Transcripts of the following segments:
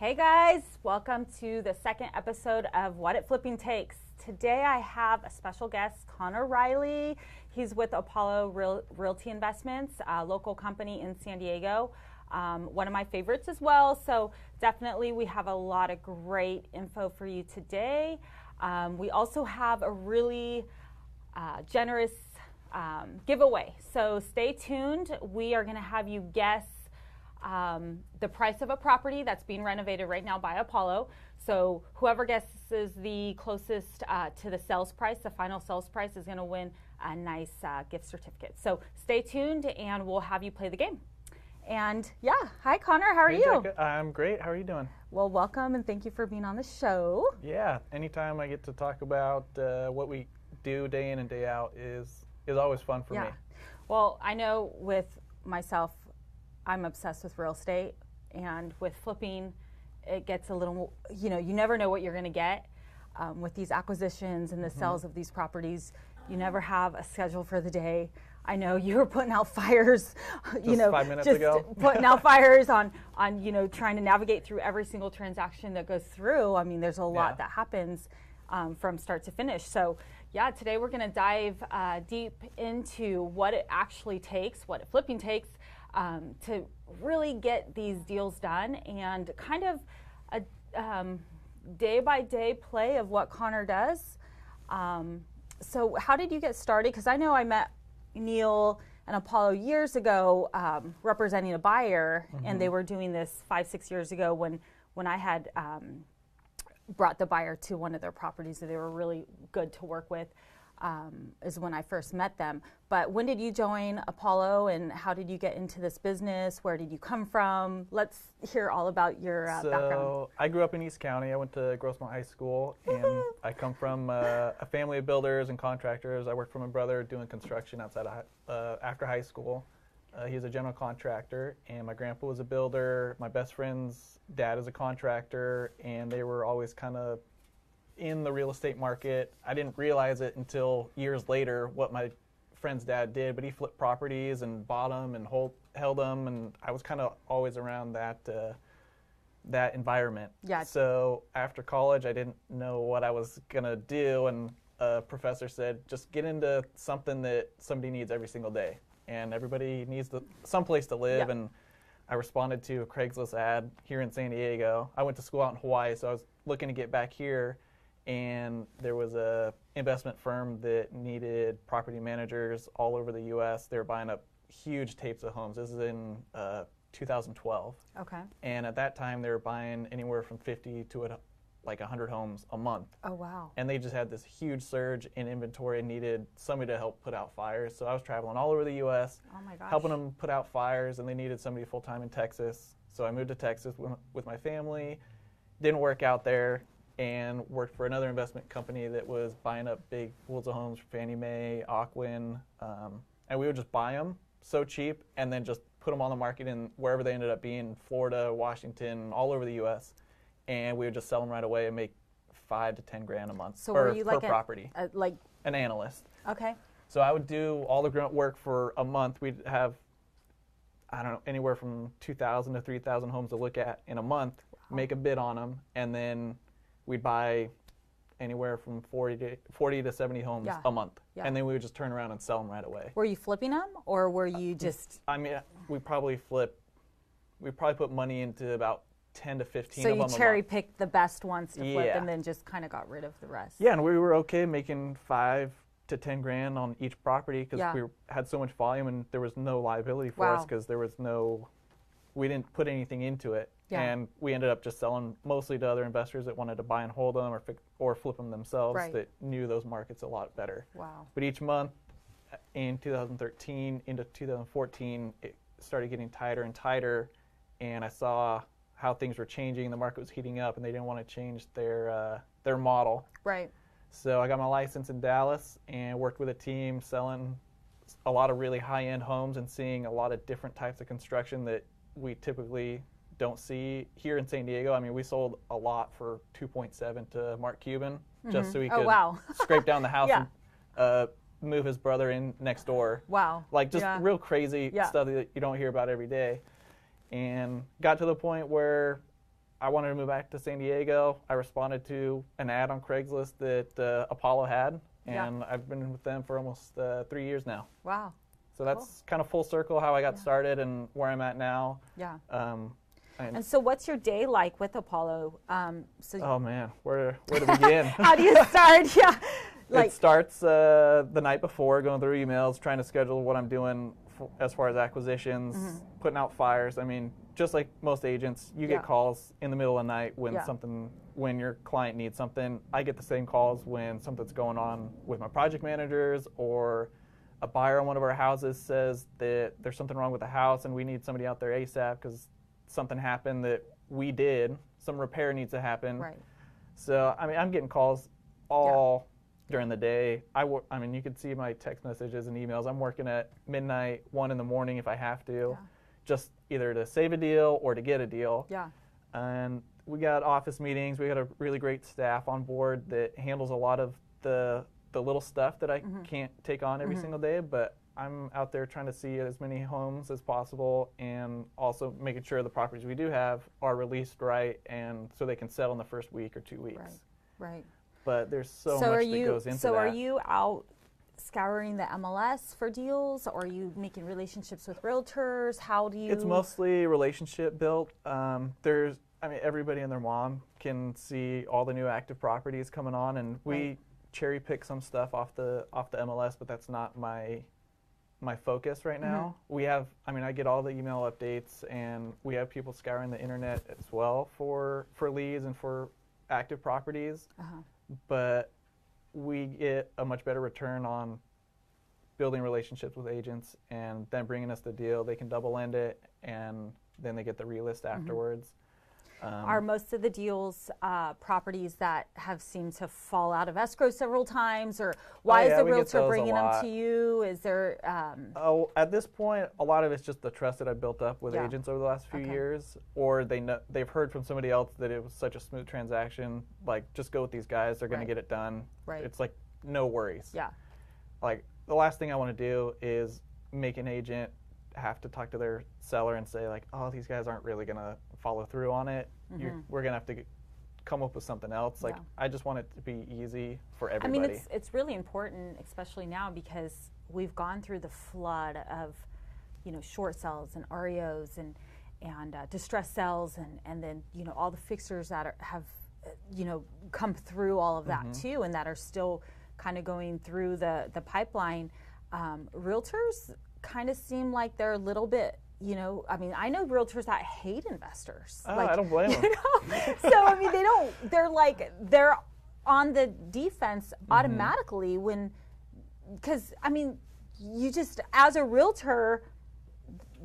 Hey guys, welcome to the second episode of What It Flipping Takes. Today I have a special guest, Conor Riley. He's with Apollo Realty Investments, a local company in San Diego. One of my favorites as well, so definitely we have a lot of great info for you today. We also have a really generous giveaway, so stay tuned. We are going to have you guess the price of a property that's being renovated right now by Apollo. So whoever guesses the closest to the sales price, the final sales price, is going to win a nice gift certificate. So stay tuned and we'll have you play the game. And yeah, hi Conor, how are you? Jecka. I'm great. How are you doing? Well, welcome and thank you for being on the show. Yeah, anytime I get to talk about what we do day in and day out is always fun for me. Well, I know with myself, I'm obsessed with real estate, and with flipping, it gets a little, you never know what you're going to get with these acquisitions and the sales of these properties. You never have a schedule for the day. I know you were putting out fires, 5 minutes ago. Putting out fires on trying to navigate through every single transaction that goes through. I mean, there's a lot that happens from start to finish. So yeah, today we're going to dive deep into what it actually takes, what it flipping takes, to really get these deals done, and kind of a day-by-day play of what Conor does. So how did you get started? Because I know I met Neil and Apollo years ago representing a buyer, and they were doing this 5-6 years ago when I had brought the buyer to one of their properties that they were really good to work with. Is when I first met them. But when did you join Apollo, and how did you get into this business? Where did you come from? Let's hear all about your background. So I grew up in East County. I went to Grossmont High School, and I come from a family of builders and contractors. I worked for my brother doing construction outside of after high school. He was a general contractor, and my grandpa was a builder. My best friend's dad is a contractor, and they were always kind of in the real estate market. I didn't realize it until years later what my friend's dad did, but he flipped properties and bought them and held them, and I was kind of always around that environment. Yeah. So after college, I didn't know what I was gonna do, and a professor said, just get into something that somebody needs every single day, and everybody needs some place to live. And I responded to a Craigslist ad here in San Diego. I went to school out in Hawaii, so I was looking to get back here. And there was a investment firm that needed property managers all over the U.S. They were buying up huge tapes of homes. This is in 2012. Okay. And at that time, they were buying anywhere from 50 to 100 homes a month. Oh, wow. And they just had this huge surge in inventory and needed somebody to help put out fires. So I was traveling all over the U.S., helping them put out fires, and they needed somebody full-time in Texas. So I moved to Texas with my family. Didn't work out there, and worked for another investment company that was buying up big pools of homes for Fannie Mae, Ocwen, and we would just buy them so cheap and then just put them on the market in wherever they ended up being, Florida, Washington, all over the U.S., and we would just sell them right away and make $5 to $10 grand a month per property. Like an analyst. Okay. So I would do all the grunt work for a month. We'd have, I don't know, anywhere from 2,000 to 3,000 homes to look at in a month, make a bid on them, and then we'd buy anywhere from 40 to 70 homes a month. Yeah. And then we would just turn around and sell them right away. Were you flipping them, or were you just... I mean, we probably put money into about 10 to 15 of them a month. So you cherry-picked the best ones to flip and then just kind of got rid of the rest. Yeah, and we were okay making 5 to 10 grand on each property because we had so much volume and there was no liability for us because we didn't put anything into it. Yeah. And we ended up just selling mostly to other investors that wanted to buy and hold them or flip them themselves that knew those markets a lot better. Wow. But each month in 2013 into 2014, it started getting tighter and tighter, and I saw how things were changing. The market was heating up, and they didn't want to change their model. Right. So I got my license in Dallas and worked with a team selling a lot of really high-end homes and seeing a lot of different types of construction that we typically don't see here in San Diego. I mean, we sold a lot for 2.7 to Mark Cuban just so he could scrape down the house and move his brother in next door. Wow. Like just real crazy stuff that you don't hear about every day. And got to the point where I wanted to move back to San Diego. I responded to an ad on Craigslist that Apollo had, and I've been with them for almost 3 years now. Wow. So that's kind of full circle how I got started and where I'm at now. Yeah. And so what's your day like with Apollo? Oh, man, where to begin? How do you start? Yeah. It starts the night before, going through emails, trying to schedule what I'm doing as far as acquisitions, putting out fires. I mean, just like most agents, you get calls in the middle of the night when your client needs something. I get the same calls when something's going on with my project managers, or a buyer on one of our houses says that there's something wrong with the house and we need somebody out there ASAP because something happened that we did. Some repair needs to happen. Right. So, I mean, I'm getting calls all during the day. I mean, you can see my text messages and emails. I'm working at midnight, 1 in the morning if I have to, just either to save a deal or to get a deal. Yeah. And we got office meetings. We got a really great staff on board that handles a lot of the little stuff that I can't take on every single day, but I'm out there trying to see as many homes as possible, and also making sure the properties we do have are released right, and so they can settle in the first week or 2 weeks. Right. But there's so much that goes into that. So are you out scouring the MLS for deals, or are you making relationships with realtors? How do you? It's mostly relationship built. Everybody and their mom can see all the new active properties coming on, and we cherry pick some stuff off the MLS, but that's not my focus right now. We have, I get all the email updates, and we have people scouring the internet as well for leads and for active properties. But we get a much better return on building relationships with agents and then bringing us the deal. They can double end it, and then they get the relist afterwards. Are most of the deals properties that have seemed to fall out of escrow several times, or why is the realtor bringing them to you? Is there? At this point, a lot of it's just the trust that I built up with agents over the last few years, or they've heard from somebody else that it was such a smooth transaction. Like, just go with these guys; they're going to get it done. Right. It's like no worries. Yeah. Like, the last thing I want to do is make an agent have to talk to their seller and say, like, oh, these guys aren't really going to follow through on it. We're going to have to come up with something else. Like, I just want it to be easy for everybody. I mean, it's really important, especially now, because we've gone through the flood of, short sales and REOs and distressed sales, and then, all the fixers that have come through all of that too, and that are still kind of going through the pipeline. Realtors kind of seem like they're a little bit, I know realtors that hate investors. I don't blame them. So, they're on the defense automatically because, you just, as a realtor,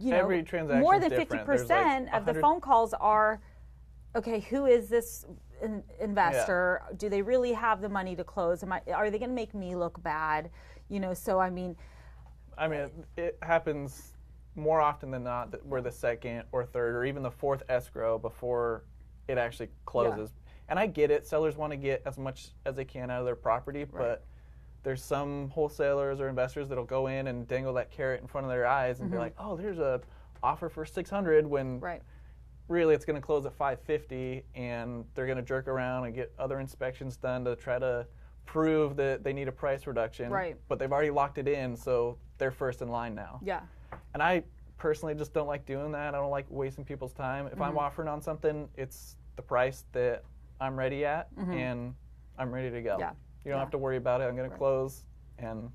every transaction more than different. 50% of the phone calls are, okay, who is this investor? Do they really have the money to close? Are they going to make me look bad? It happens more often than not that we're the second or third or even the fourth escrow before it actually closes. And I get it. Sellers want to get as much as they can out of their property, but there's some wholesalers or investors that'll go in and dangle that carrot in front of their eyes and be like, oh, there's a offer for $600 when really it's going to close at $550, and they're going to jerk around and get other inspections done to try to prove that they need a price reduction. But they've already locked it in, so they're first in line now. Yeah. And I personally just don't like doing that. I don't like wasting people's time. If I'm offering on something, it's the price that I'm ready at, and I'm ready to go. Yeah. You don't have to worry about it. I'm going to close. And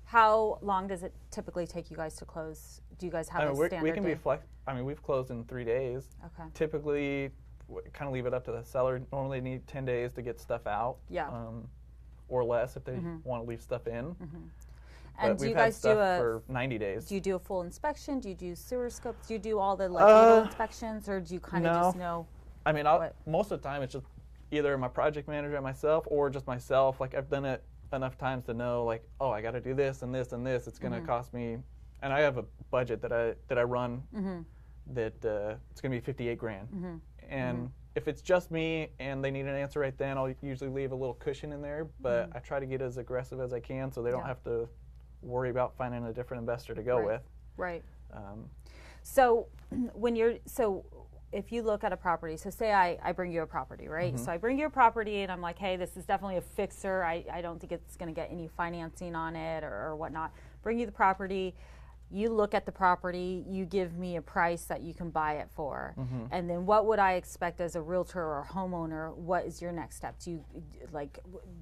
how long does it typically take you guys to close? Do you guys have a standard we can day? be we've closed in 3 days. Okay. Typically, kind of leave it up to the seller. Normally need 10 days to get stuff out. Yeah. Or less if they want to leave stuff in. And do you guys do for 90 days? Do you do a full inspection? Do you do sewer scopes? Do you do all the little inspections, or do you kind of just know? Most of the time it's just either my project manager and myself, or just myself. Like, I've done it enough times to know, like, oh, I got to do this and this and this. It's going to cost me, and I have a budget that I run that it's going to be 58 grand. And if it's just me and they need an answer right then, I'll usually leave a little cushion in there. But I try to get as aggressive as I can so they don't have to worry about finding a different investor to go with. Right. So if you look at a property, so say I bring you a property, right? So I bring you a property and I'm like, hey, this is definitely a fixer. I don't think it's going to get any financing on it or whatnot. Bring you the property. You look at the property, you give me a price that you can buy it for. And then what would I expect as a realtor or homeowner? What is your next step? Do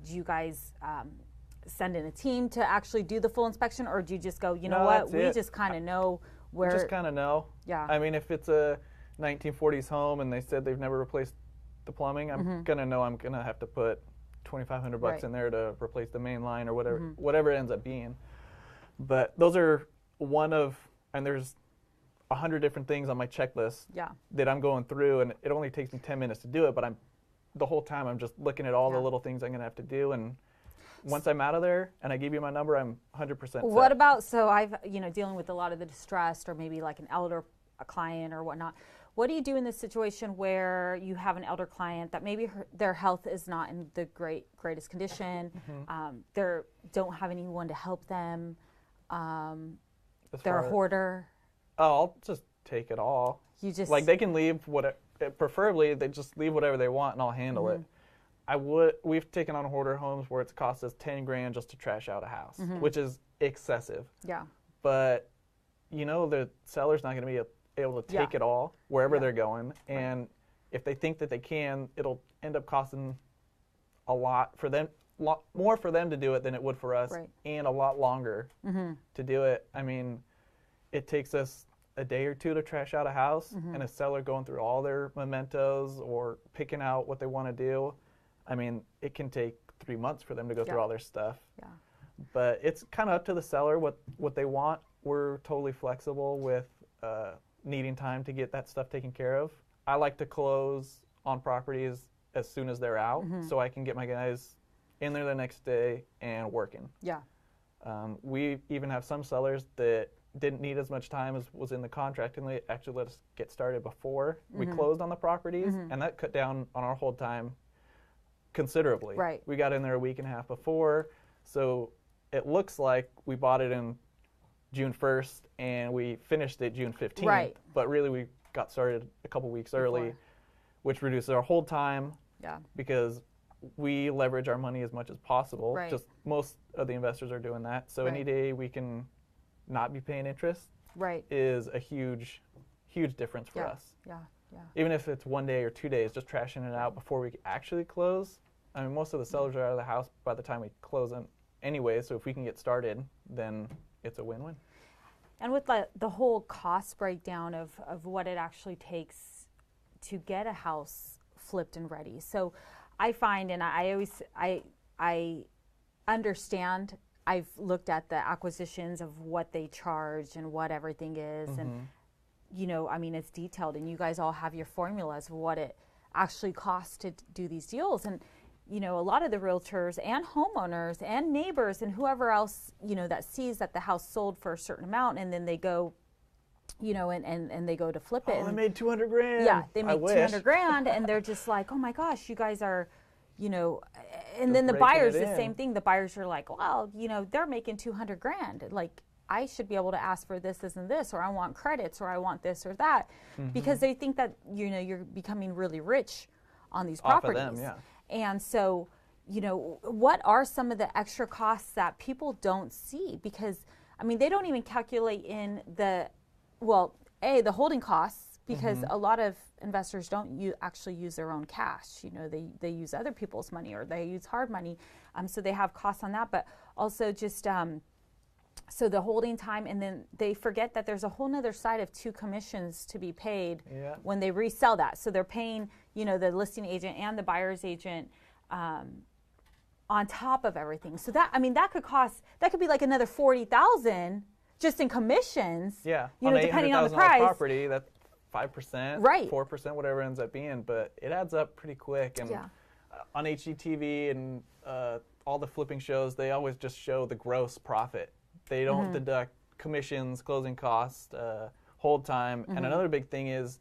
you guys send in a team to actually do the full inspection, or do you just go, you know what, we just kind of know where? Just kind of know. Yeah. I mean, if it's a 1940s home and they said they've never replaced the plumbing, I'm going to know I'm going to have to put $2,500 in there to replace the main line or whatever it ends up being. But those are one of, and there's 100 different things on my checklist that I'm going through, and it only takes me 10 minutes to do it, but the whole time I'm just looking at all the little things I'm going to have to do, and once I'm out of there and I give you my number, I'm 100% set. What about, so I've, dealing with a lot of the distressed or maybe like an elder client or whatnot. What do you do in this situation where you have an elder client that maybe their health is not in the greatest condition, they don't have anyone to help them, they're a hoarder? Oh, I'll just take it all. You just they can leave preferably they just leave whatever they want and I'll handle it. We've taken on hoarder homes where it's cost us $10,000 just to trash out a house, which is excessive. Yeah. But the seller's not going to be able to take it all wherever they're going, and if they think that they can, it'll end up costing a lot for them. More for them to do it than it would for us, and a lot longer to do it. I mean, it takes us a day or two to trash out a house, and a seller going through all their mementos or picking out what they want to do. I mean, it can take 3 months for them to go through all their stuff. Yeah. But it's kind of up to the seller what they want. We're totally flexible with needing time to get that stuff taken care of. I like to close on properties as soon as they're out, so I can get my guys in there the next day and working. Yeah. We even have some sellers that didn't need as much time as was in the contract, and they actually let us get started before we closed on the properties, and that cut down on our hold time considerably. Right. We got in there a week and a half before, so it looks like we bought it in June 1st and we finished it June 15th, but really we got started a couple weeks early, which reduces our hold time because we leverage our money as much as possible. Just most of the investors are doing that. So any day we can not be paying interest is a huge, huge difference for us. Yeah. Even if it's 1 day or 2 days, just trashing it out before we actually close. I mean, most of the sellers are out of the house by the time we close them anyway, so if we can get started, then it's a win-win. And with the whole cost breakdown of what it actually takes to get a house flipped and ready. So I find, and I understand, I've looked at the acquisitions of what they charge and what everything is, and I mean, it's detailed, and you guys all have your formulas of what it actually costs to do these deals. And a lot of the realtors and homeowners and neighbors and whoever else, that sees that the house sold for a certain amount, and then they go, and they go to flip it. Oh, I made $200,000. Yeah, they make $200,000, and they're just like, oh my gosh, you guys are, and then the buyers, the same thing. The buyers are like, well, they're making $200,000. Like, I should be able to ask for this, and this, or I want credits, or I want this or that, because they think that, you're becoming really rich on these properties. Off of them, yeah. And so, what are some of the extra costs that people don't see? Because, I mean, they don't even calculate in the holding costs, because a lot of investors don't actually use their own cash. They use other people's money, or they use hard money. So they have costs on that, but also just, so the holding time, and then they forget that there's a whole nother side of 2 commissions to be paid when they resell that. So they're paying, the listing agent and the buyer's agent on top of everything. So that could be like another $40,000 just in commissions. Yeah, depending on the price. Property, that's 5%, 4%, whatever it ends up being, but it adds up pretty quick. And on HGTV and all the flipping shows, they always just show the gross profit. They don't deduct commissions, closing costs, hold time. And another big thing is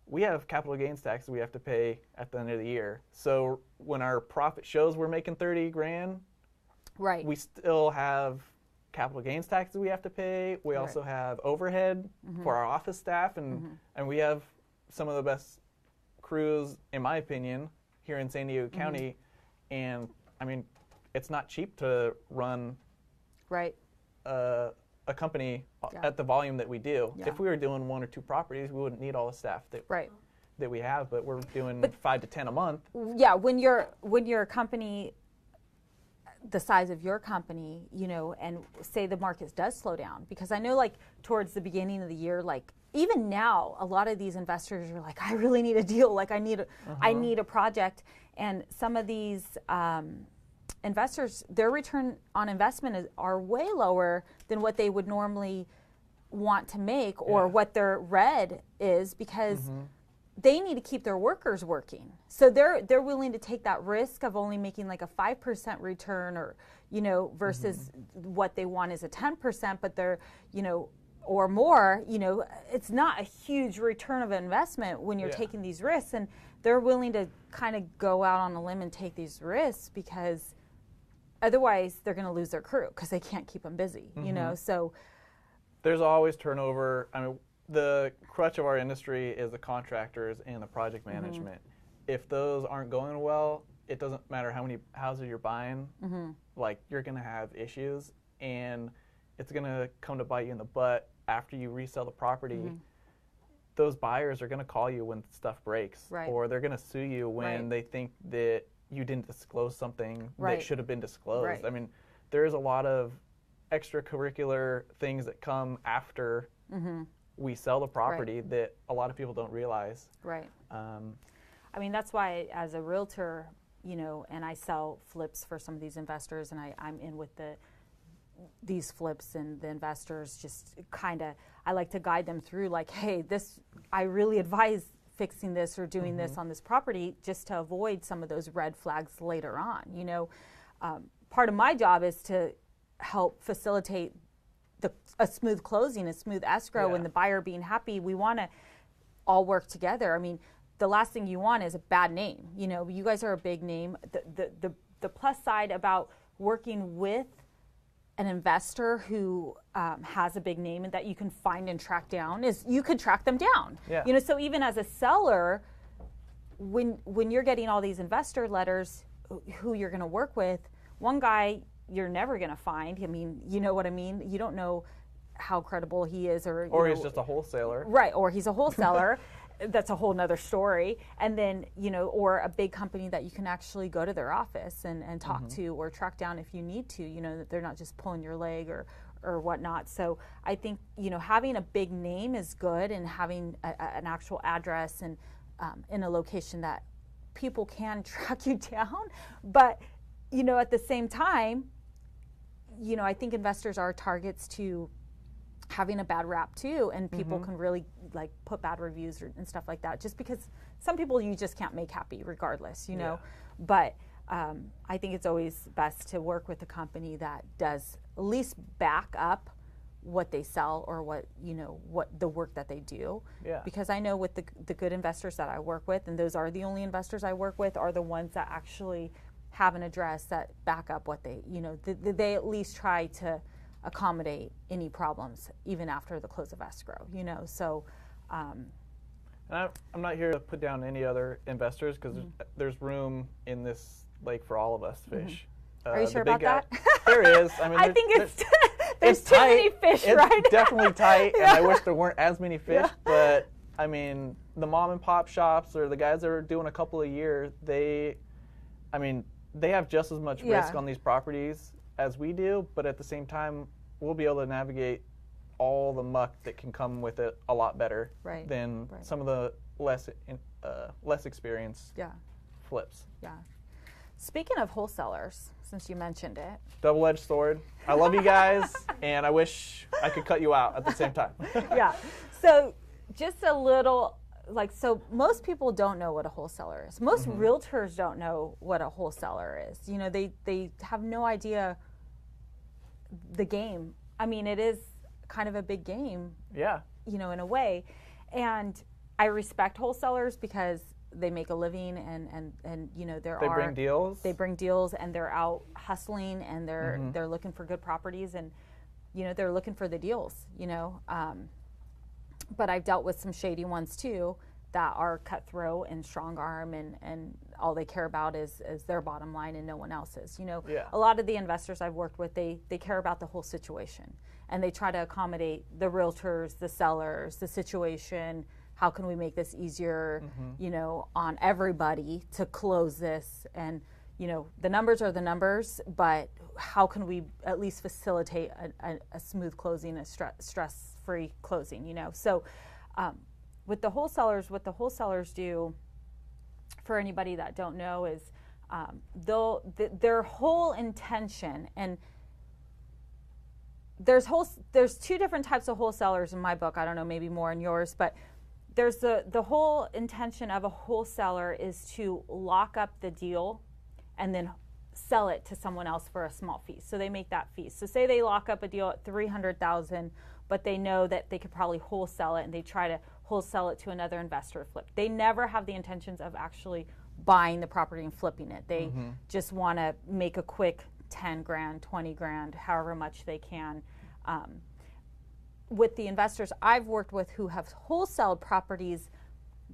we have capital gains taxes we have to pay at the end of the year. So when our profit shows we're making $30,000, we still have capital gains taxes we have to pay. We also have overhead for our office staff, and we have some of the best crews, in my opinion, here in San Diego County. And I mean, it's not cheap to run a company at the volume that we do. If we were doing 1 or 2 properties, we wouldn't need all the staff that we have, but we're doing 5 to 10 a month. Yeah, when you're a company the size of your company, you know, and say the market does slow down, because I know like towards the beginning of the year, like even now, a lot of these investors are like, I really need a deal, like I need a project, and some of these investors, their return on investment are way lower than what they would normally want to make, or what their red is, because they need to keep their workers working. So they're willing to take that risk of only making like a 5% return, or, you know, versus what they want is a 10%, but they're, you know, or more, you know, it's not a huge return of investment when you're taking these risks, and they're willing to kind of go out on a limb and take these risks, because otherwise they're going to lose their crew because they can't keep them busy, you know. So there's always turnover. I mean, the crutch of our industry is the contractors and the project management. If those aren't going well, it doesn't matter how many houses you're buying, like you're going to have issues, and it's going to come to bite you in the butt after you resell the property. Those buyers are going to call you when stuff breaks, or they're going to sue you when they think that you didn't disclose something that should have been disclosed. I mean, there's a lot of extracurricular things that come after we sell the property that a lot of people don't realize. I mean, that's why as a realtor, you know, and I sell flips for some of these investors, and I'm in with these flips, and the investors just kind of, I like to guide them through like, hey, this, I really advise fixing this or doing this on this property, just to avoid some of those red flags later on. You know, part of my job is to help facilitate a smooth closing, a smooth escrow, and the buyer being happy. We want to all work together. I mean, the last thing you want is a bad name. You know, you guys are a big name. The plus side about working with an investor who has a big name and that you can find and track down is you could track them down. You know, so even as a seller, when you're getting all these investor letters, who you're going to work with, one guy you're never going to find. I mean, you know what I mean? You don't know how credible he is, or he's just a wholesaler. Right, or he's a wholesaler. That's a whole nother story. And then, you know, or a big company that you can actually go to their office and talk to, or track down if you need to, you know, that they're not just pulling your leg or whatnot. So I think, you know, having a big name is good, and having an actual address and in a location that people can track you down. But, you know, at the same time, you know, I think investors are targets to having a bad rap too, and people can really like put bad reviews and stuff like that, just because some people you just can't make happy regardless, you know. But I think it's always best to work with a company that does at least back up what they sell, or what, you know, what the work that they do. Because I know with the good investors that I work with, and those are the only investors I work with, are the ones that actually have an address that back up what they, you know, they at least try to accommodate any problems even after the close of escrow, you know. So and I'm not here to put down any other investors, because there's room in this lake for all of us fish. Are you sure about that? There is. I mean, I think there's too many fish, right? It's definitely tight, and I wish there weren't as many fish. But I mean, the mom and pop shops, or the guys that are doing a couple a year, they have just as much risk on these properties as we do, but at the same time, we'll be able to navigate all the muck that can come with it a lot better than some of the less experienced flips. Speaking of wholesalers, since you mentioned it, double-edged sword. I love you guys, and I wish I could cut you out at the same time. So just a little, like, so most people don't know what a wholesaler is. Most realtors don't know what a wholesaler is. You know, they have no idea the game. I mean, it is kind of a big game. You know, in a way. And I respect wholesalers because they make a living, and you know, they bring deals, and they're out hustling, and they're looking for good properties, and you know, they're looking for the deals, you know. But I've dealt with some shady ones too, that are cutthroat and strong arm, and all they care about is their bottom line and no one else's. You know, a lot of the investors I've worked with, they care about the whole situation, and they try to accommodate the realtors, the sellers, the situation. How can we make this easier, you know, on everybody to close this? And, you know, the numbers are the numbers, but how can we at least facilitate a smooth closing, a stress-free closing, you know? So with the wholesalers, what the wholesalers do, for anybody that don't know, is their whole intention, and there's two different types of wholesalers in my book. I don't know, maybe more in yours, but there's the whole intention of a wholesaler is to lock up the deal and then sell it to someone else for a small fee. So they make that fee. So say they lock up a deal at $300,000, but they know that they could probably wholesale it, and they try to wholesale it to another investor flip. They never have the intentions of actually buying the property and flipping it. They just want to make a quick 10 grand, 20 grand, however much they can. With the investors I've worked with who have wholesaled properties,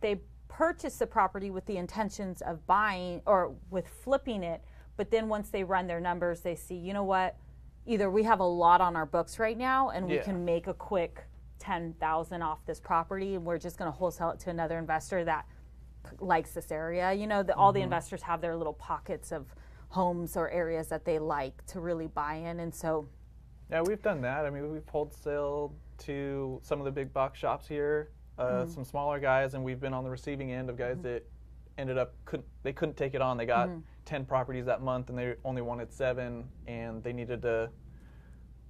they purchase the property with the intentions of buying or with flipping it, but then once they run their numbers, they see, you know what, either we have a lot on our books right now and we can make a quick 10,000 off this property, and we're just going to wholesale it to another investor that likes this area. You know, all the investors have their little pockets of homes or areas that they like to really buy in, and so yeah, we've done that. I mean, we've wholesaled to some of the big box shops here, some smaller guys, and we've been on the receiving end of guys that ended up couldn't take it on. They got 10 properties that month, and they only wanted 7, and they needed to.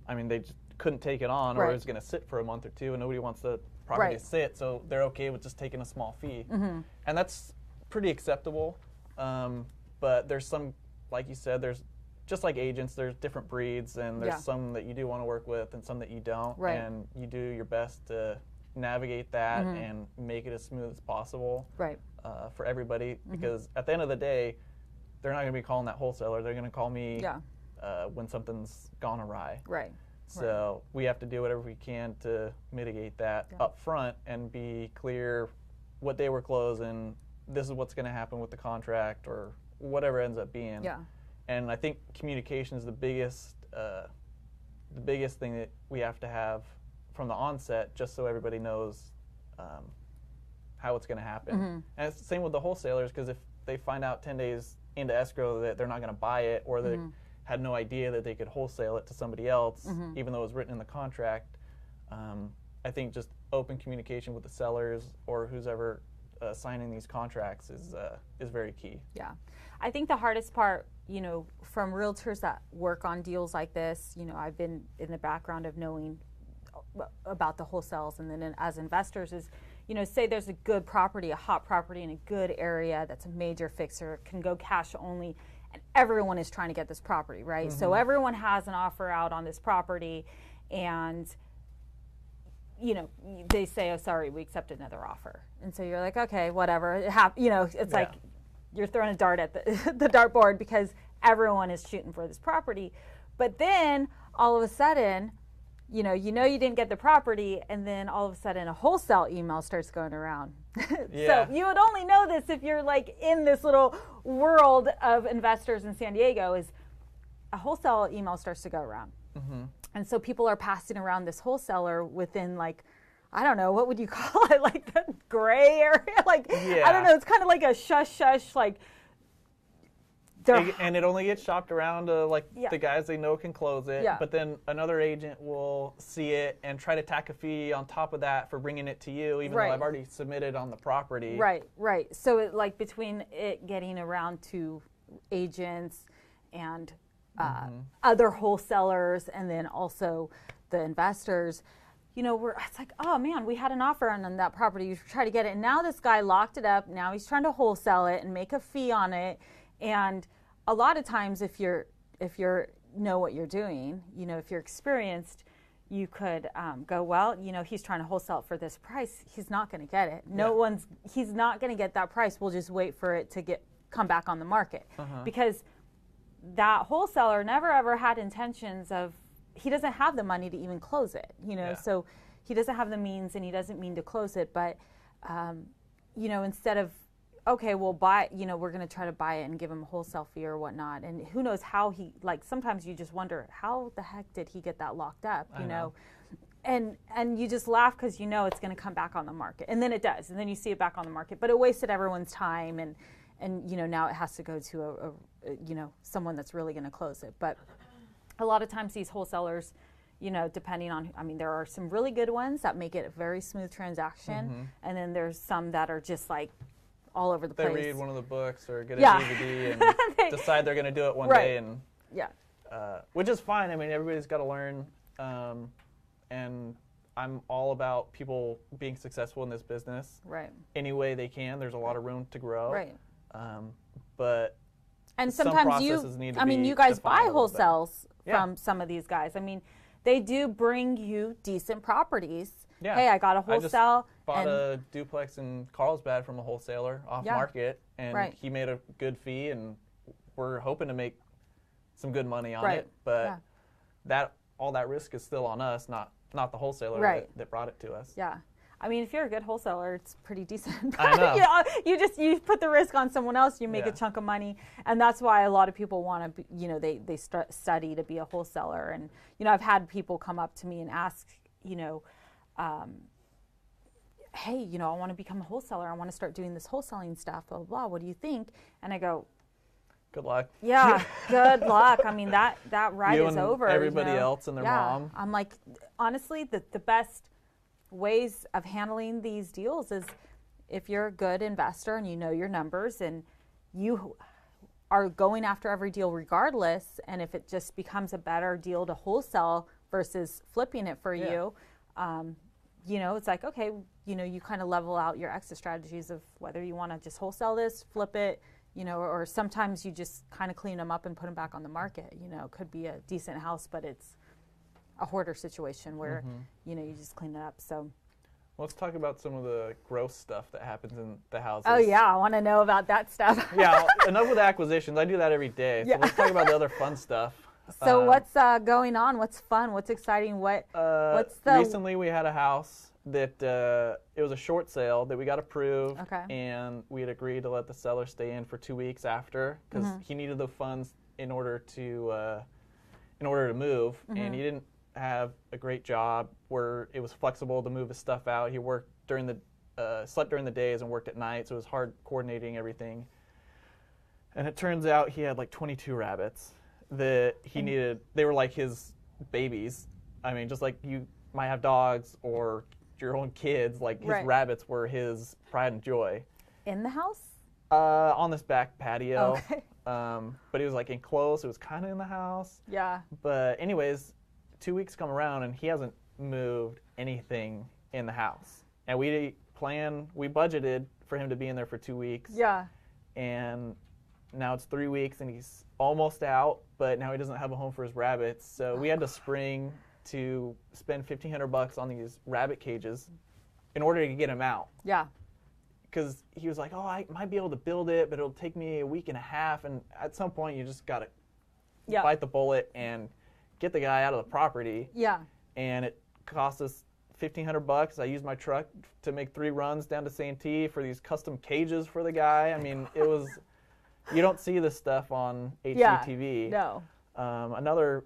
I mean, they just couldn't take it on, or it was going to sit for a month or two, and nobody wants the property to sit, so they're okay with just taking a small fee, and that's pretty acceptable. But there's some, like you said, there's just like agents, there's different breeds, and there's some that you do want to work with and some that you don't, and you do your best to navigate that and make it as smooth as possible for everybody, because at the end of the day, they're not going to be calling that wholesaler. They're going to call me when something's gone awry. So we have to do whatever we can to mitigate that up front and be clear what day we're closing, this is what's going to happen with the contract, or whatever ends up being. And I think communication is the biggest thing that we have to have from the onset, just so everybody knows how it's going to happen. And it's the same with the wholesalers, because if they find out 10 days into escrow that they're not going to buy it, or they had no idea that they could wholesale it to somebody else, even though it was written in the contract, I think just open communication with the sellers or who's ever signing these contracts is very key. I think the hardest part, you know, from realtors that work on deals like this, you know, I've been in the background of knowing about the wholesales, and then as investors is, you know, say there's a good property, a hot property in a good area that's a major fixer, can go cash only, and everyone is trying to get this property, right? So everyone has an offer out on this property, and you know, they say, oh, sorry, we accept another offer. And so you're like, okay, whatever. You know, it's like you're throwing a dart at the dartboard, because everyone is shooting for this property. But then all of a sudden, you didn't get the property, and then all of a sudden a wholesale email starts going around. So you would only know this if you're like in this little world of investors in San Diego, is a wholesale email starts to go around. And so people are passing around this wholesaler within, like, I don't know, what would you call it? Like the gray area? Like, I don't know, it's kind of like a shush, like. And it only gets shopped around to, like, the guys they know can close it. But then another agent will see it and try to tack a fee on top of that for bringing it to you, even though I've already submitted on the property. Right. So, like, between it getting around to agents and other wholesalers, and then also the investors, you know, it's like, oh man, we had an offer on that property, you try to get it, and now this guy locked it up, now he's trying to wholesale it and make a fee on it. And a lot of times, if you know what you're doing, you know, if you're experienced, you could go, well, you know, he's trying to wholesale it for this price, he's not going to get it. He's not going to get that price. We'll just wait for it to come back on the market, because that wholesaler never ever had intentions of, he doesn't have the money to even close it, you know, so he doesn't have the means, and he doesn't mean to close it, but instead of, okay, we'll buy, we're going to try to buy it and give him a wholesale fee or whatnot. And who knows how sometimes you just wonder, how the heck did he get that locked up, you know? And you just laugh because it's going to come back on the market. And then it does. And then you see it back on the market. But it wasted everyone's time. And now it has to go to someone that's really going to close it. But a lot of times these wholesalers, depending on, there are some really good ones that make it a very smooth transaction. And then there's some that are just like all over the place. They read one of the books or get a DVD and decide they're going to do it one day. And which is fine. Everybody's got to learn. And I'm all about people being successful in this business. Right. Any way they can. There's a lot of room to grow. Right. But and sometimes you guys buy wholesales from some of these guys. They do bring you decent properties. Yeah. Hey, I got a wholesale. I just bought a duplex in Carlsbad from a wholesaler off market, and he made a good fee, and we're hoping to make some good money on it. But all that risk is still on us, not the wholesaler that brought it to us. Yeah. If you're a good wholesaler, it's pretty decent. I know. You put the risk on someone else, you make a chunk of money, and that's why a lot of people want to, they study to be a wholesaler. And I've had people come up to me and ask, hey, I want to become a wholesaler. I want to start doing this wholesaling stuff. Blah blah blah. What do you think? And I go, good luck. Yeah, good luck. That ride is over. Everybody else and their mom. I'm like, honestly, the best ways of handling these deals is if you're a good investor and you know your numbers and you are going after every deal regardless, and if it just becomes a better deal to wholesale versus flipping it for you, it's like, okay, you kind of level out your exit strategies of whether you want to just wholesale this, flip it, or sometimes you just kind of clean them up and put them back on the market. It could be a decent house, but it's a hoarder situation where, you just clean it up. So let's talk about some of the gross stuff that happens in the houses. Oh, yeah. I want to know about that stuff. Yeah. Enough with acquisitions. I do that every day. So let's talk about the other fun stuff. So what's going on? What's fun? What's exciting? Recently we had a house that it was a short sale that we got approved. Okay. And we had agreed to let the seller stay in for 2 weeks after because he needed the funds in order to move. And he didn't have a great job where it was flexible to move his stuff out. He worked slept during the days and worked at night, so it was hard coordinating everything. And it turns out he had like 22 rabbits that he needed. They were like his babies. Just like you might have dogs or your own kids, like his rabbits were his pride and joy. In the house? On this back patio. Okay. But it was like enclosed. It was kind of in the house. Yeah. But anyways, 2 weeks come around and he hasn't moved anything in the house. And we budgeted for him to be in there for 2 weeks. Yeah. And now it's 3 weeks and he's almost out, but now he doesn't have a home for his rabbits. So we had to spring to spend $1,500 on these rabbit cages in order to get him out. Yeah. Because he was like, oh, I might be able to build it, but it'll take me a week and a half. And at some point, you just got to bite the bullet and get the guy out of the property. Yeah. And it cost us $1,500. I used my truck to make 3 runs down to Santee for these custom cages for the guy. It was, you don't see this stuff on HGTV. No. Another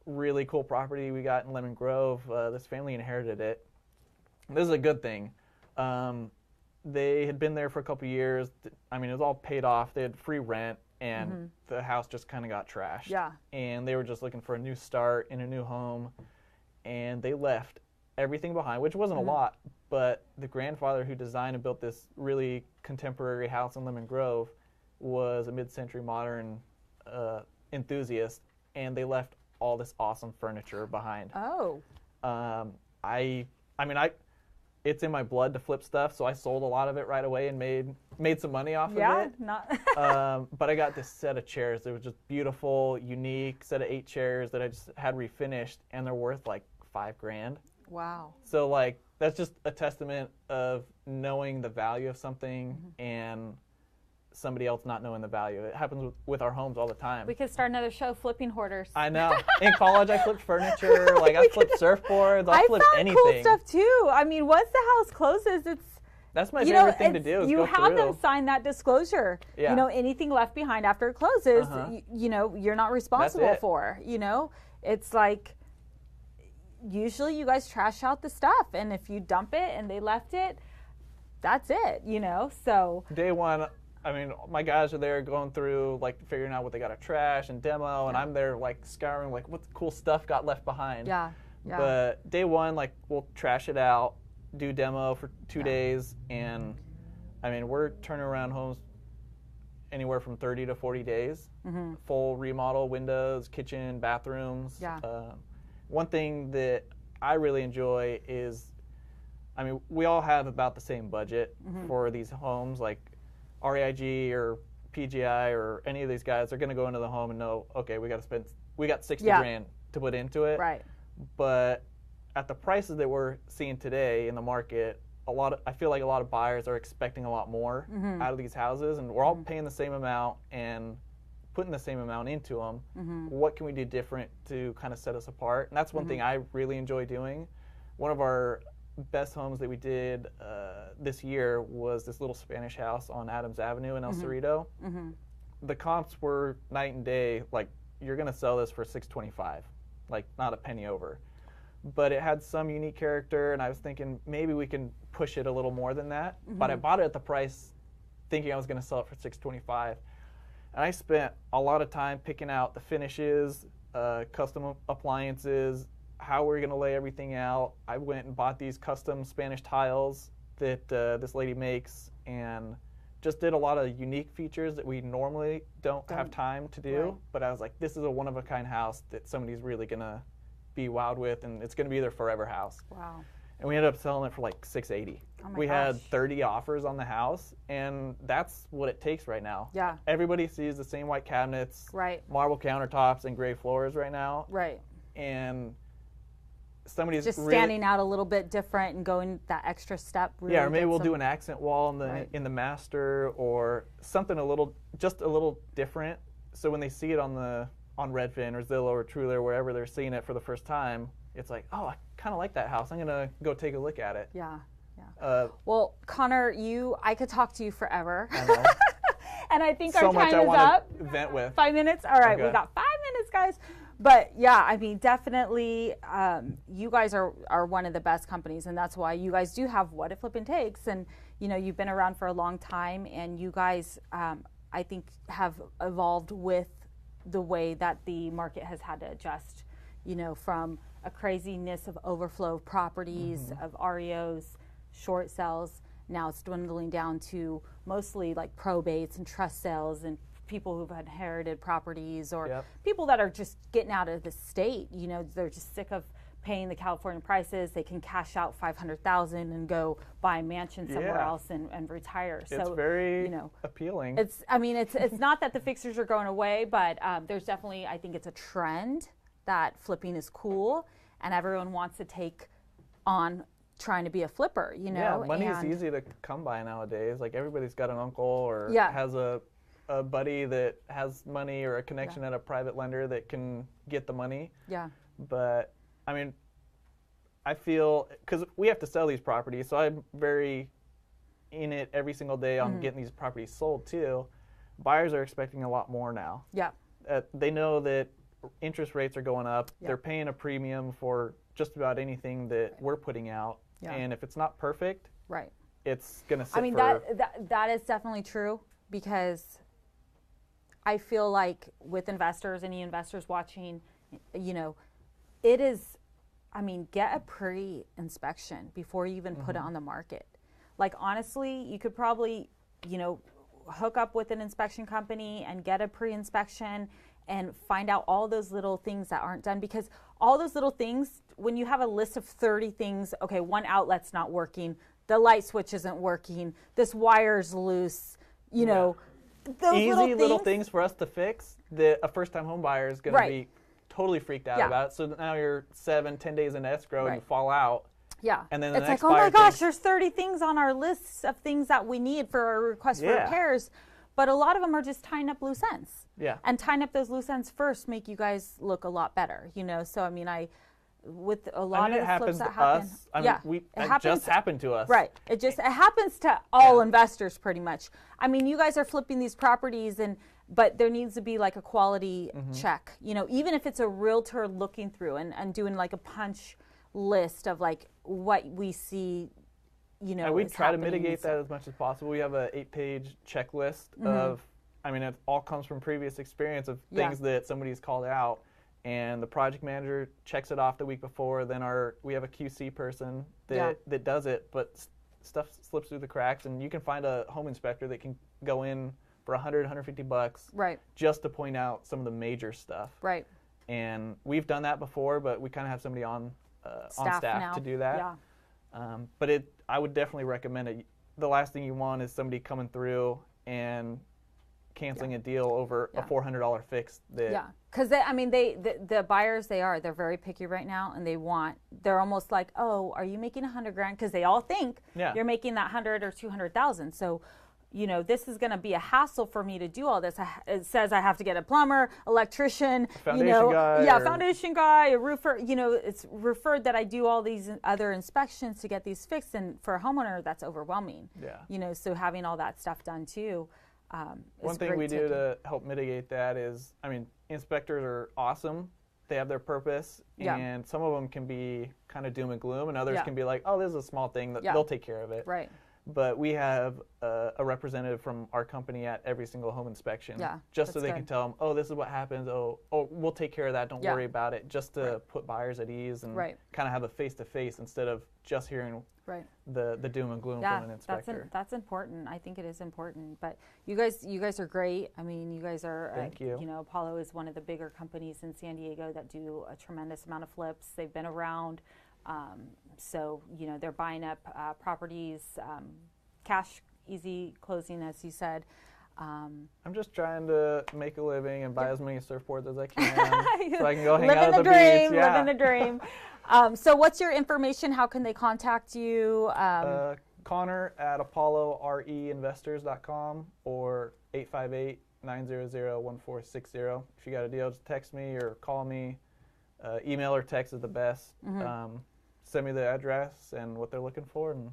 really cool property we got in Lemon Grove, this family inherited it. This is a good thing. They had been there for a couple years. It was all paid off. They had free rent, and the house just kind of got trashed. Yeah. And they were just looking for a new start in a new home, and they left everything behind, which wasn't a lot, but the grandfather who designed and built this really contemporary house in Lemon Grove was a mid-century modern enthusiast, and they left all this awesome furniture behind. Oh. It's in my blood to flip stuff, so I sold a lot of it right away and made some money off of it. But I got this set of chairs. It was just beautiful, unique set of 8 chairs that I just had refinished, and they're worth like $5,000. Wow. So that's just a testament of knowing the value of something and somebody else not knowing the value. It happens with our homes all the time. We could start another show, Flipping Hoarders. I know. In college, I flipped furniture. I flipped surfboards. I flipped anything. I found cool stuff too. Once the house closes, That's my favorite thing to do. Is you go have through. them sign that disclosure. Yeah. You know, anything left behind after it closes, you know, you're not responsible for. You know, it's like usually you guys trash out the stuff, and if you dump it and they left it, that's it. You know, so day one. I mean, my guys are there going through, like, figuring out what they got to trash and demo, and I'm there, like, scouring, like, what cool stuff got left behind. Yeah. But day one, like, we'll trash it out, do demo for 2 days, and, I mean, we're turning around homes anywhere from 30 to 40 days. Full remodel, windows, kitchen, bathrooms. Yeah. One thing that I really enjoy is, I mean, we all have about the same budget for these homes, like, REIG or PGI or any of these guys are going to go into the home and know, okay, we got 60 grand to put into it. Right. But at the prices that we're seeing today in the market, I feel like a lot of buyers are expecting a lot more out of these houses, and we're all paying the same amount and putting the same amount into them. What can we do different to kind of set us apart? And that's one thing I really enjoy doing. One of our best homes that we did this year was this little Spanish house on Adams Avenue in El Cerrito. The comps were night and day. Like, you're going to sell this for $625, like not a penny over. But it had some unique character, and I was thinking maybe we can push it a little more than that. But I bought it at the price thinking I was going to sell it for $625. And I spent a lot of time picking out the finishes, custom appliances, how we're going to lay everything out. I went and bought these custom Spanish tiles that this lady makes, and just did a lot of unique features that we normally don't have time to do. Right. But I was like, this is a one-of-a-kind house that somebody's really going to be wowed with, and it's going to be their forever house. Wow. And we ended up selling it for like $680. Oh my we gosh. had 30 offers on the house, and that's what it takes right now. Yeah. Everybody sees the same white cabinets, right, marble countertops, and gray floors right now. Right. And somebody's just really standing out a little bit different and going that extra step. Really, yeah, or maybe we'll do an accent wall in the master, or something just a little different. So when they see it on Redfin or Zillow or Trulia or wherever they're seeing it for the first time, it's like, oh, I kind of like that house. I'm gonna go take a look at it. Yeah. Well, Conor, I could talk to you forever. I know. And I think so our much time I is wanna up. Vent with. 5 minutes. All right, Okay. We got 5 minutes, guys. But yeah, I mean, definitely, you guys are one of the best companies, and that's why you guys do have What It Flippin' Takes, and you know you've been around for a long time, and you guys, I think, have evolved with the way that the market has had to adjust. You know, from a craziness of overflow of properties, of REOs, short sales. Now it's dwindling down to mostly like probates and trust sales and people who've inherited properties, or people that are just getting out of the state. You know, they're just sick of paying the California prices. They can cash out $500,000 and go buy a mansion somewhere else and retire. It's very appealing. It's not that the fixers are going away, but there's definitely, I think it's a trend that flipping is cool, and everyone wants to take on trying to be a flipper, you know. Yeah, money is easy to come by nowadays. Like, everybody's got an uncle or has a buddy that has money, or a connection at a private lender that can get the money. Yeah. But, I mean, I feel, because we have to sell these properties, so I'm very in it every single day on getting these properties sold too. Buyers are expecting a lot more now. Yeah. They know that interest rates are going up. Yeah. They're paying a premium for just about anything that we're putting out. Yeah. And if it's not perfect, it's going to sit that is definitely true, because I feel like with investors, any investors watching, you know, it is, I mean, get a pre-inspection before you even put it on the market. Like, honestly, you could probably, you know, hook up with an inspection company and get a pre-inspection and find out all those little things that aren't done, because all those little things, when you have a list of 30 things, okay, one outlet's not working, the light switch isn't working, this wire's loose, you know, those easy little things for us to fix that a first-time home buyer is going to be totally freaked out about. So now you're 7-10 days in escrow and you fall out. Yeah. And then it's like, oh my gosh, there's 30 things on our list of things that we need for our request for repairs. But a lot of them are just tying up loose ends. Yeah. And tying up those loose ends first make you guys look a lot better, you know. So, I mean, with a lot of the happens flips that to happen. us. It just happened to us. Right. It happens to all investors pretty much. I mean, you guys are flipping these properties, but there needs to be like a quality check. You know, even if it's a realtor looking through and doing like a punch list of like what we see. You know, and we try to mitigate that as much as possible. We have an 8-page checklist of, I mean, it all comes from previous experience of things that somebody's called out, and the project manager checks it off the week before. Then we have a QC person that does it, but stuff slips through the cracks, and you can find a home inspector that can go in for $100, $150 just to point out some of the major stuff. Right. And we've done that before, but we kind of have somebody on staff to do that. Yeah. But I would definitely recommend it. The last thing you want is somebody coming through and canceling a deal over a $400 fix. Because the buyers, they're very picky right now, and they're almost like, oh, are you making $100,000? Because they all think you're making that 100 or 200,000. So, you know, this is going to be a hassle for me to do all this. It says I have to get a plumber, electrician, foundation guy, a roofer. You know, it's referred that I do all these other inspections to get these fixed, and for a homeowner, that's overwhelming. Yeah. You know, so having all that stuff done too. One thing we do to help mitigate that is, I mean, inspectors are awesome. They have their purpose, and some of them can be kind of doom and gloom, and others can be like, oh, this is a small thing, that they'll take care of it. Right. But we have a representative from our company at every single home inspection, just so they can tell them, oh, this is what happens. Oh, we'll take care of that. Don't worry about it. Just to put buyers at ease and kind of have a face-to-face instead of just hearing the doom and gloom from an inspector. That's important. I think it is important. But you guys are great. I mean, you guys are. Thank you. You know, Apollo is one of the bigger companies in San Diego that do a tremendous amount of flips. They've been around. So, you know, they're buying up properties, cash, easy closing, as you said. I'm just trying to make a living and buy as many surfboards as I can so I can go hang out at the beach. Living the dream. So what's your information? How can they contact you? Conor at apolloreinvestors.com or 858-900-1460. If you got a deal, just text me or call me. Email or text is the best. Send me the address and what they're looking for, and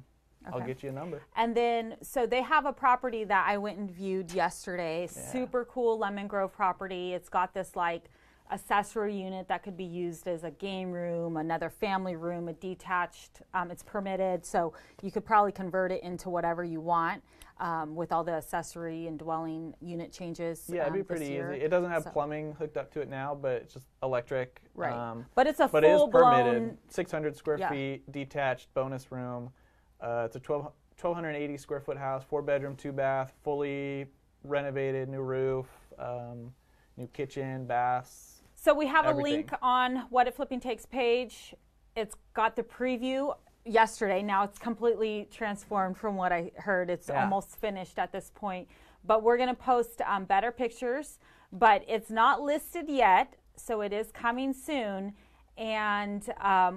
I'll get you a number. And then, so they have a property that I went and viewed yesterday. Super cool Lemon Grove property. It's got this like accessory unit that could be used as a game room, another family room, a detached. It's permitted, so you could probably convert it into whatever you want with all the accessory and dwelling unit changes. Yeah, it'd be pretty easy. It doesn't have plumbing hooked up to it now, but it's just electric. Right. But it's a but it is full-blown permitted. 600 square feet, detached, bonus room. It's a 1,280 square foot house, 4-bedroom, 2-bath, fully renovated, new roof, new kitchen, baths. So we have a link on What If Flipping Takes page. It's got the preview yesterday. Now it's completely transformed from what I heard. It's almost finished at this point. But we're going to post better pictures. But it's not listed yet, so it is coming soon. And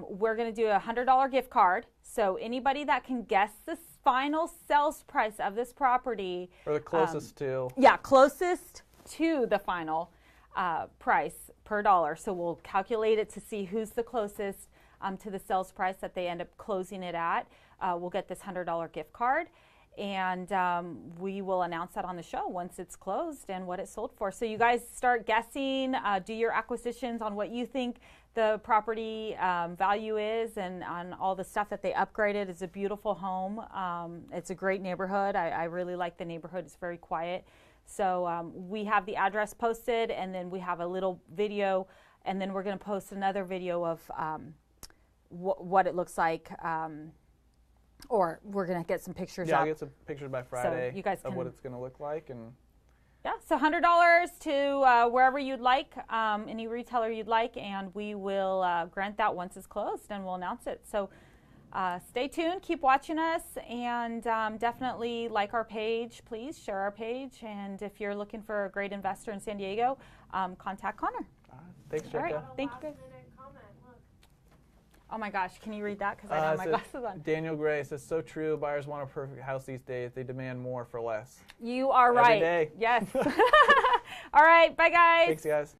we're going to do a $100 gift card. So anybody that can guess the final sales price of this property. Or the closest to. Yeah, closest to the final price per dollar. So we'll calculate it to see who's the closest to the sales price that they end up closing it at. We'll get this $100 gift card. And we will announce that on the show once it's closed and what it sold for. So you guys start guessing, do your acquisitions on what you think the property value is and on all the stuff that they upgraded. It's a beautiful home. It's a great neighborhood. I really like the neighborhood. It's very quiet. So we have the address posted, and then we have a little video, and then we're going to post another video of what it looks like. Or we're going to get some pictures I'll get some pictures by Friday so you guys of what it's going to look like. And yeah, so $100 to wherever you'd like, any retailer you'd like, and we will grant that once it's closed, and we'll announce it. So stay tuned, keep watching us, and definitely like our page, please. Share our page, and if you're looking for a great investor in San Diego, contact Conor. Thanks, Jecka. All right, thank you guys. Oh my gosh, can you read that? Because I have my glasses on. Daniel Gray says, so true, buyers want a perfect house these days. They demand more for less. You are right. Every day. Yes. All right, bye guys. Thanks, guys.